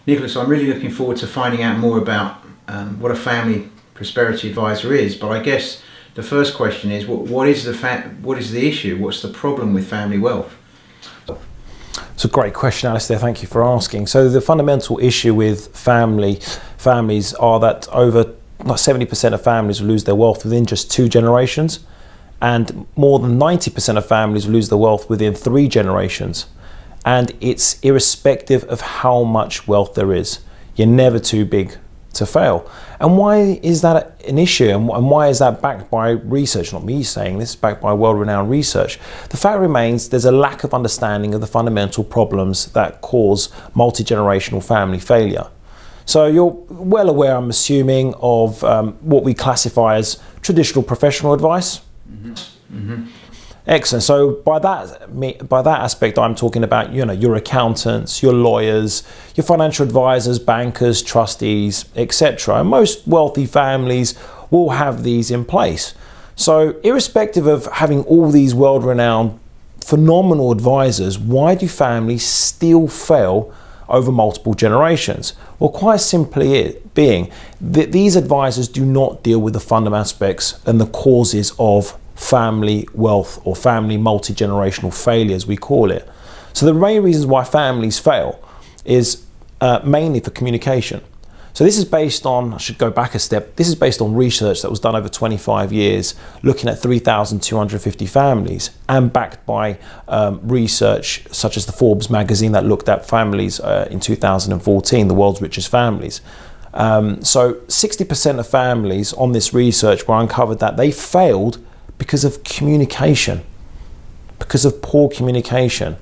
Nicholas, I'm really looking forward to finding out more about what a family prosperity advisor is. But I guess the first question is, what is the issue? What's the problem with family wealth? It's a great question, Alistair. Thank you for asking. So the fundamental issue with families are that over 70% of families will lose their wealth within just 2 generations, and more than 90% of families will lose their wealth within 3 generations. And it's irrespective of how much wealth there is. You're never too big to fail. And why is that an issue? And why is that backed by research? Not me saying this, backed by world-renowned research. The fact remains there's a lack of understanding of the fundamental problems that cause multi-generational family failure. So you're well aware, I'm assuming, of what we classify as traditional professional advice. Mm-hmm. Mm-hmm. Excellent. So by that aspect, I'm talking about, your accountants, your lawyers, your financial advisors, bankers, trustees, etc. And most wealthy families will have these in place. So irrespective of having all these world-renowned, phenomenal advisors, why do families still fail over multiple generations? Well, quite simply it being that these advisors do not deal with the fundamental aspects and the causes of family wealth or family multi-generational failures, we call it. So the main reasons why families fail is mainly for communication. So this is based on, I should go back a step, this is based on research that was done over 25 years, looking at 3,250 families and backed by research such as the Forbes magazine that looked at families in 2014, the world's richest families. So 60% of families on this research were uncovered that they failed because of communication, because of poor communication.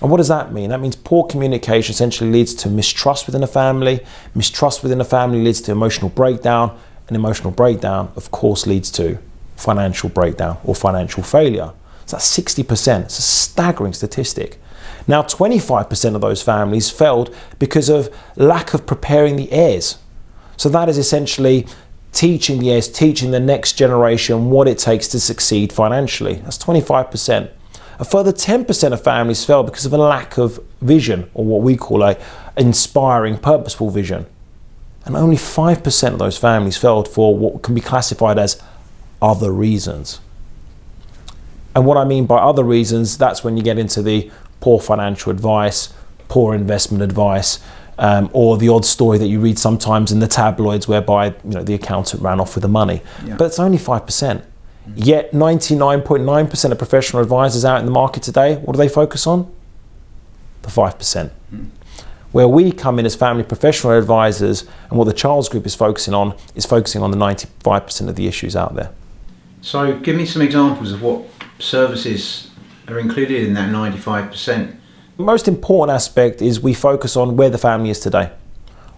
And what does that mean? That means poor communication essentially leads to mistrust within a family. Mistrust within a family leads to emotional breakdown, and emotional breakdown, of course, leads to financial breakdown or financial failure. So that's 60%. It's a staggering statistic. Now, 25% of those families failed because of lack of preparing the heirs. So that is essentially teaching the heirs, teaching the next generation what it takes to succeed financially. That's 25%. A further 10% of families fail because of a lack of vision, or what we call a inspiring, purposeful vision. And only 5% of those families failed for what can be classified as other reasons. And what I mean by other reasons, that's when you get into the poor financial advice, poor investment advice, or the odd story that you read sometimes in the tabloids whereby the accountant ran off with the money. Yeah. But it's only 5%. Yet 99.9% of professional advisors out in the market today, what do they focus on? The 5%. Where we come in as family professional advisors, and what the Charles Group is focusing on the 95% of the issues out there. So give me some examples of what services are included in that 95%. The most important aspect is we focus on where the family is today.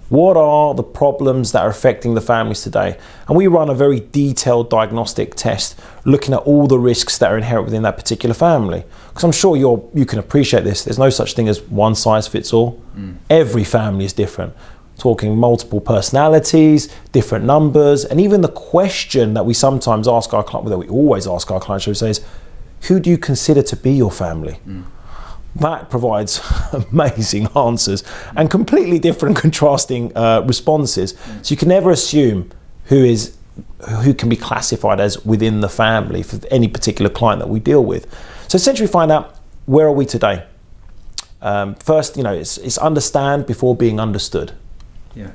What are the problems that are affecting the families today? And we run a very detailed diagnostic test looking at all the risks that are inherent within that particular family. Because I'm sure you can appreciate this. There's no such thing as one size fits all. Every family is different. Talking multiple personalities, different numbers, and even the question that we sometimes ask our clients, that we always ask our clients, should say is, who do you consider to be your family? That provides amazing answers and completely different contrasting responses. So you can never assume who can be classified as within the family for any particular client that we deal with. So essentially find out, where are we today? First, it's understand before being understood. Yeah.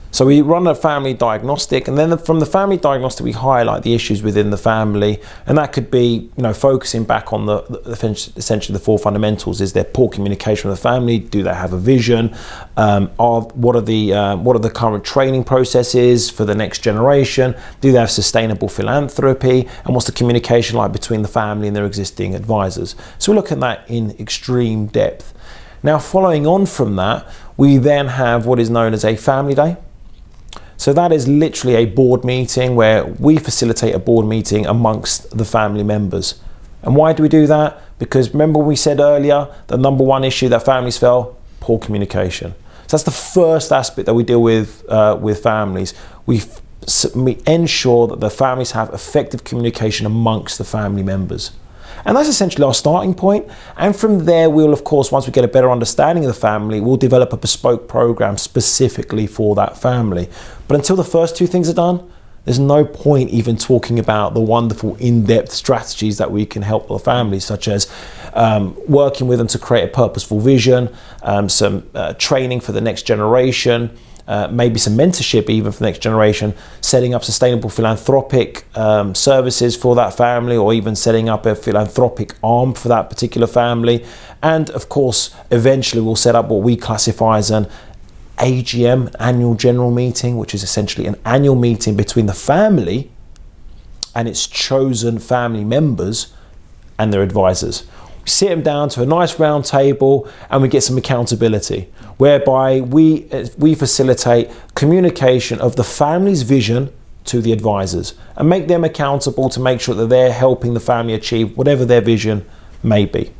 So we run a family diagnostic, and then from the family diagnostic we highlight the issues within the family, and that could be focusing back on essentially the 4 fundamentals. Is there poor communication with the family? Do they have a vision? What are the current training processes for the next generation? Do they have sustainable philanthropy? And what's the communication like between the family and their existing advisors? So we look at that in extreme depth. Now, following on from that, we then have what is known as a family day. So that is literally a board meeting where we facilitate a board meeting amongst the family members. And why do we do that? Because remember we said earlier, the number one issue that families fail, poor communication. So that's the first aspect that we deal with families. We ensure that the families have effective communication amongst the family members. And that's essentially our starting point. And from there, we'll, of course, once we get a better understanding of the family, we'll develop a bespoke program specifically for that family. But until the first two things are done, there's no point even talking about the wonderful in-depth strategies that we can help the family, such as working with them to create a purposeful vision, some training for the next generation, maybe some mentorship even for the next generation, setting up sustainable philanthropic services for that family, or even setting up a philanthropic arm for that particular family. And of course, eventually we'll set up what we classify as an AGM, annual general meeting, which is essentially an annual meeting between the family and its chosen family members and their advisors. We sit them down to a nice round table and we get some accountability, whereby we facilitate communication of the family's vision to the advisors and make them accountable to make sure that they're helping the family achieve whatever their vision may be.